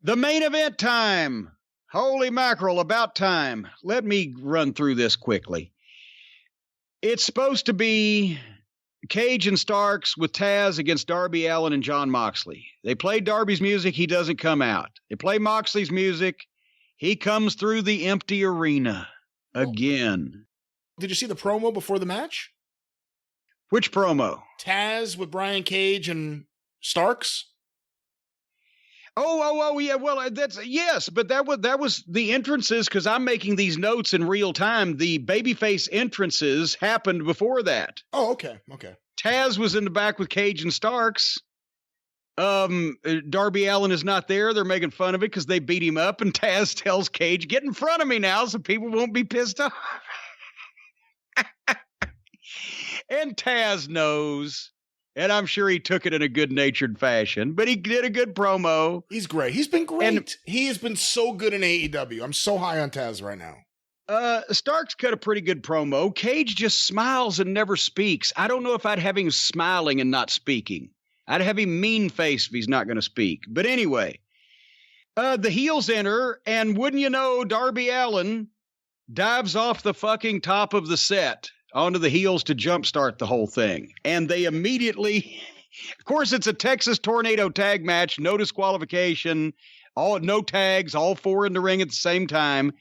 The main event time. Holy mackerel, about time. Let me run through this quickly. It's supposed to be Cage and Starks with Taz against Darby Allin and Jon Moxley. They play Darby's music, he doesn't come out. They play Moxley's music, he comes through the empty arena again. Did you see the promo before the match? Which promo? Taz with Brian Cage and Starks. Oh, yeah. Well, that's yes, but that was the entrances because I'm making these notes in real time. The babyface entrances happened before that. Oh, okay. Taz was in the back with Cage and Starks. Darby Allin is not there. They're making fun of it because they beat him up, and Taz tells Cage, "Get in front of me now, so people won't be pissed off." And Taz knows. And I'm sure he took it in a good-natured fashion, but he did a good promo. He's great. He's been great. And he has been so good in AEW. I'm so high on Taz right now. Starks cut a pretty good promo. Cage just smiles and never speaks. I don't know if I'd have him smiling and not speaking. I'd have him mean-faced if he's not going to speak. But anyway, the heels enter, and wouldn't you know, Darby Allin dives off the fucking top of the set onto the heels to jumpstart the whole thing. And they immediately, of course, it's a Texas Tornado tag match, no disqualification, no tags, all four in the ring at the same time.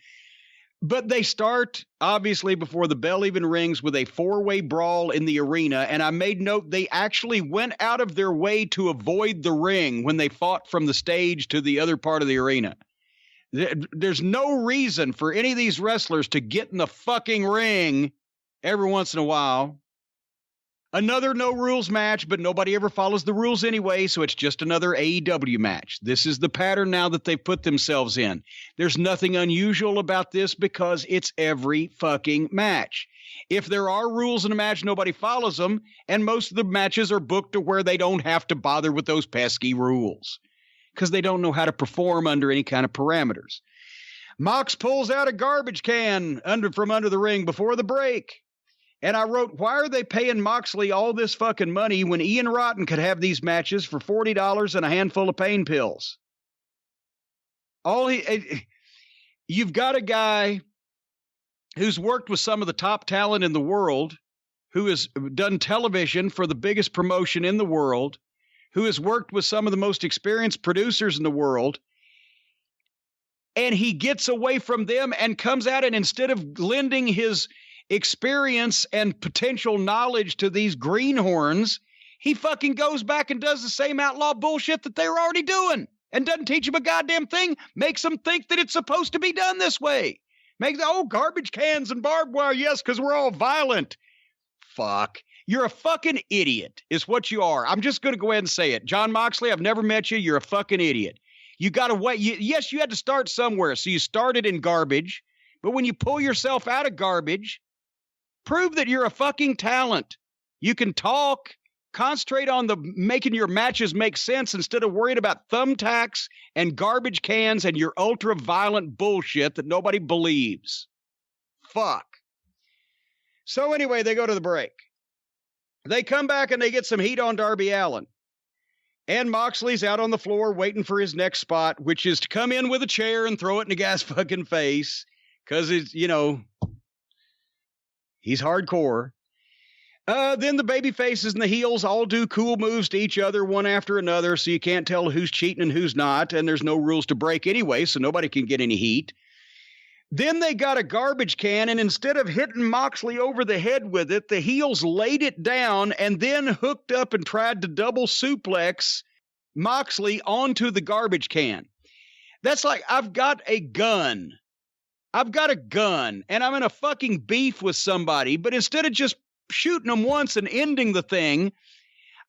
But they start, obviously, before the bell even rings, with a four-way brawl in the arena. And I made note they actually went out of their way to avoid the ring when they fought from the stage to the other part of the arena. There's no reason for any of these wrestlers to get in the fucking ring every once in a while. Another no rules match, but nobody ever follows the rules anyway, so it's just another AEW match. This is the pattern now that they've put themselves in. There's nothing unusual about this because it's every fucking match. If there are rules in a match, nobody follows them, and most of the matches are booked to where they don't have to bother with those pesky rules because they don't know how to perform under any kind of parameters. Mox pulls out a garbage can from under the ring before the break. And I wrote, why are they paying Moxley all this fucking money when Ian Rotten could have these matches for $40 and a handful of pain pills? You've got a guy who's worked with some of the top talent in the world, who has done television for the biggest promotion in the world, who has worked with some of the most experienced producers in the world, and he gets away from them and comes out and instead of lending his experience and potential knowledge to these greenhorns, he fucking goes back and does the same outlaw bullshit that they were already doing and doesn't teach them a goddamn thing, makes them think that it's supposed to be done this way. Makes, garbage cans and barbed wire, yes, because we're all violent. Fuck. You're a fucking idiot is what you are. I'm just going to go ahead and say it. Jon Moxley, I've never met you. You're a fucking idiot. You got to wait. Yes, you had to start somewhere. So you started in garbage, but when you pull yourself out of garbage, prove that you're a fucking talent. You can talk, concentrate on making your matches make sense instead of worrying about thumbtacks and garbage cans and your ultra-violent bullshit that nobody believes. Fuck. So anyway, they go to the break. They come back and they get some heat on Darby Allin. And Moxley's out on the floor waiting for his next spot, which is to come in with a chair and throw it in the guy's fucking face. Because it's, he's hardcore. Then the baby faces and the heels all do cool moves to each other one after another, so you can't tell who's cheating and who's not, and there's no rules to break anyway, so nobody can get any heat. Then they got a garbage can, and instead of hitting Moxley over the head with it, the heels laid it down and then hooked up and tried to double suplex Moxley onto the garbage can. That's like, I've got a gun, and I'm in a fucking beef with somebody, but instead of just shooting them once and ending the thing,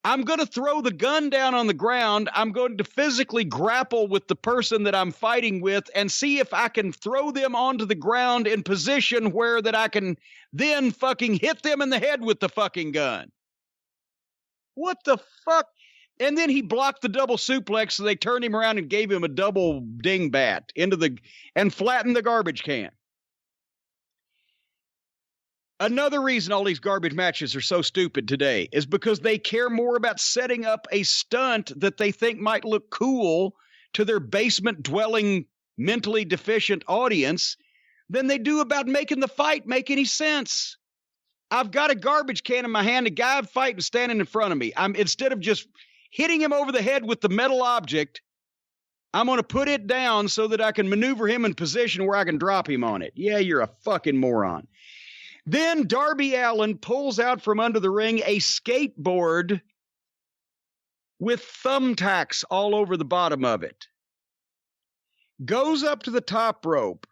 I'm going to throw the gun down on the ground. I'm going to physically grapple with the person that I'm fighting with and see if I can throw them onto the ground in position where that I can then fucking hit them in the head with the fucking gun. What the fuck? And then he blocked the double suplex, so they turned him around and gave him a double dingbat and flattened the garbage can. Another reason all these garbage matches are so stupid today is because they care more about setting up a stunt that they think might look cool to their basement-dwelling, mentally deficient audience than they do about making the fight make any sense. I've got a garbage can in my hand, a guy fighting standing in front of me. Instead of just hitting him over the head with the metal object, I'm going to put it down so that I can maneuver him in position where I can drop him on it. Yeah, you're a fucking moron. Then Darby Allin pulls out from under the ring a skateboard with thumbtacks all over the bottom of it. Goes up to the top rope,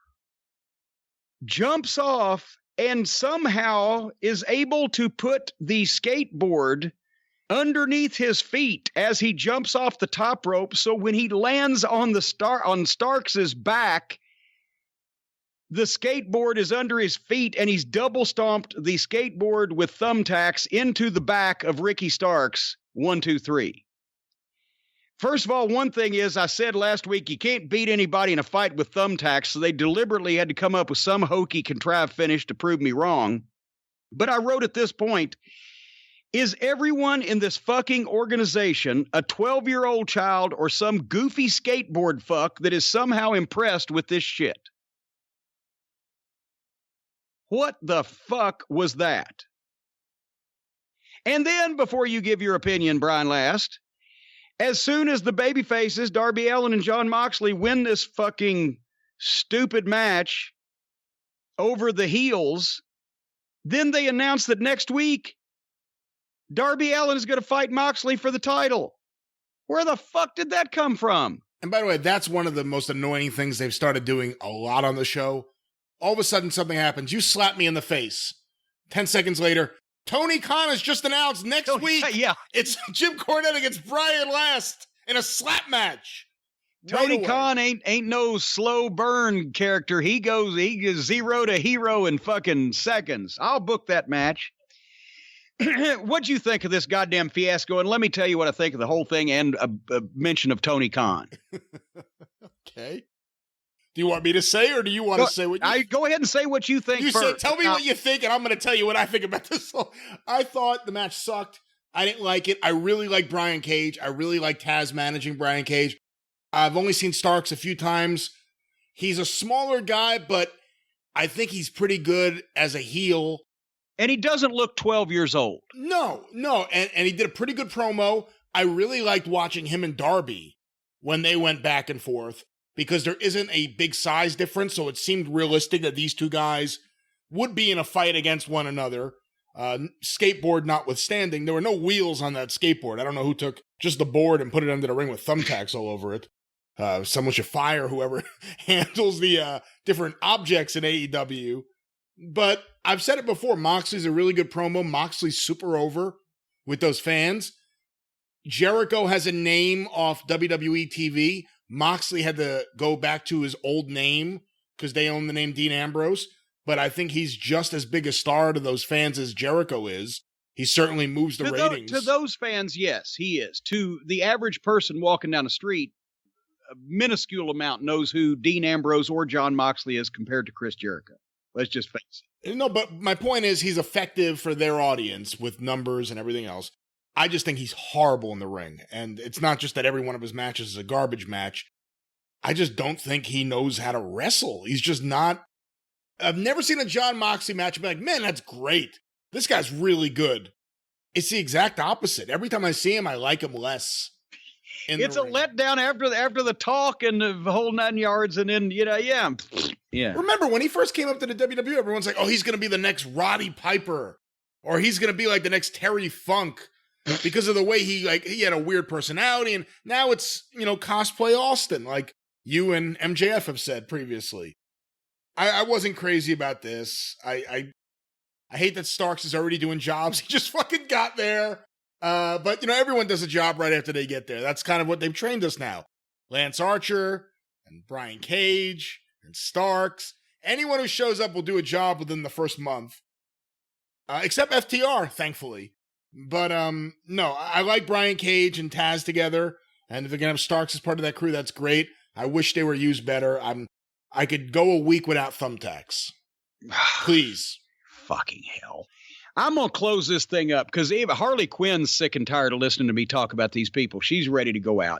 jumps off, and somehow is able to put the skateboard underneath his feet as he jumps off the top rope. So when he lands on Starks' back, the skateboard is under his feet, and he's double stomped the skateboard with thumbtacks into the back of Ricky Starks. 1, 2, 3. First of all, one thing is, I said last week, you can't beat anybody in a fight with thumbtacks, so they deliberately had to come up with some hokey contrived finish to prove me wrong. But I wrote at this point, is everyone in this fucking organization a 12-year-old child or some goofy skateboard fuck that is somehow impressed with this shit? What the fuck was that? And then, before you give your opinion, Brian Last, as soon as the babyfaces, Darby Allin and Jon Moxley, win this fucking stupid match over the heels, then they announce that next week, Darby Allin is going to fight Moxley for the title. Where the fuck did that come from? And by the way, that's one of the most annoying things they've started doing a lot on the show. All of a sudden, something happens. You slap me in the face. 10 seconds later, Tony Khan has just announced next week. Yeah. It's Jim Cornette against Brian Last in a slap match. Tony Khan ain't no slow burn character. He goes 0 to hero in fucking seconds. I'll book that match. What'd you think of this goddamn fiasco? And let me tell you what I think of the whole thing and a mention of Tony Khan. Okay. Do you want me to say, or do you want to say what you go ahead and say what you think first. Tell me what you think, and I'm going to tell you what I think about this. I thought the match sucked. I didn't like it. I really like Brian Cage. I really like Taz managing Brian Cage. I've only seen Starks a few times. He's a smaller guy, but I think he's pretty good as a heel. And he doesn't look 12 years old. No. And he did a pretty good promo. I really liked watching him and Darby when they went back and forth, because there isn't a big size difference, so it seemed realistic that these two guys would be in a fight against one another. Skateboard notwithstanding, there were no wheels on that skateboard. I don't know who took just the board and put it under the ring with thumbtacks all over it. Someone should fire whoever handles the different objects in AEW. But I've said it before, Moxley's a really good promo. Moxley's super over with those fans. Jericho has a name off WWE TV. Moxley had to go back to his old name because they own the name Dean Ambrose. But I think he's just as big a star to those fans as Jericho is. He certainly moves the ratings. To those fans, yes, he is. To the average person walking down the street, a minuscule amount knows who Dean Ambrose or Jon Moxley is compared to Chris Jericho. Let's just face it. No, but my point is he's effective for their audience with numbers and everything else. I just think he's horrible in the ring. And it's not just that every one of his matches is a garbage match. I just don't think he knows how to wrestle. He's just not. I've never seen a Jon Moxley match and be like, man, that's great. This guy's really good. It's the exact opposite. Every time I see him, I like him less. It's a letdown after the talk and the whole 9 yards, and then, yeah. Remember, when he first came up to the WWE, everyone's like, oh, he's going to be the next Roddy Piper, or he's going to be like the next Terry Funk, because of the way he had a weird personality, and now it's, cosplay Austin, like you and MJF have said previously. I wasn't crazy about this. I hate that Starks is already doing jobs. He just fucking got there. But, everyone does a job right after they get there. That's kind of what they've trained us now. Lance Archer and Brian Cage and Starks. Anyone who shows up will do a job within the first month. Except FTR, thankfully. But, no, I like Brian Cage and Taz together. And if they're going to have Starks as part of that crew, that's great. I wish they were used better. I could go a week without thumbtacks. Please. Fucking hell. I'm going to close this thing up because Harley Quinn's sick and tired of listening to me talk about these people. She's ready to go out.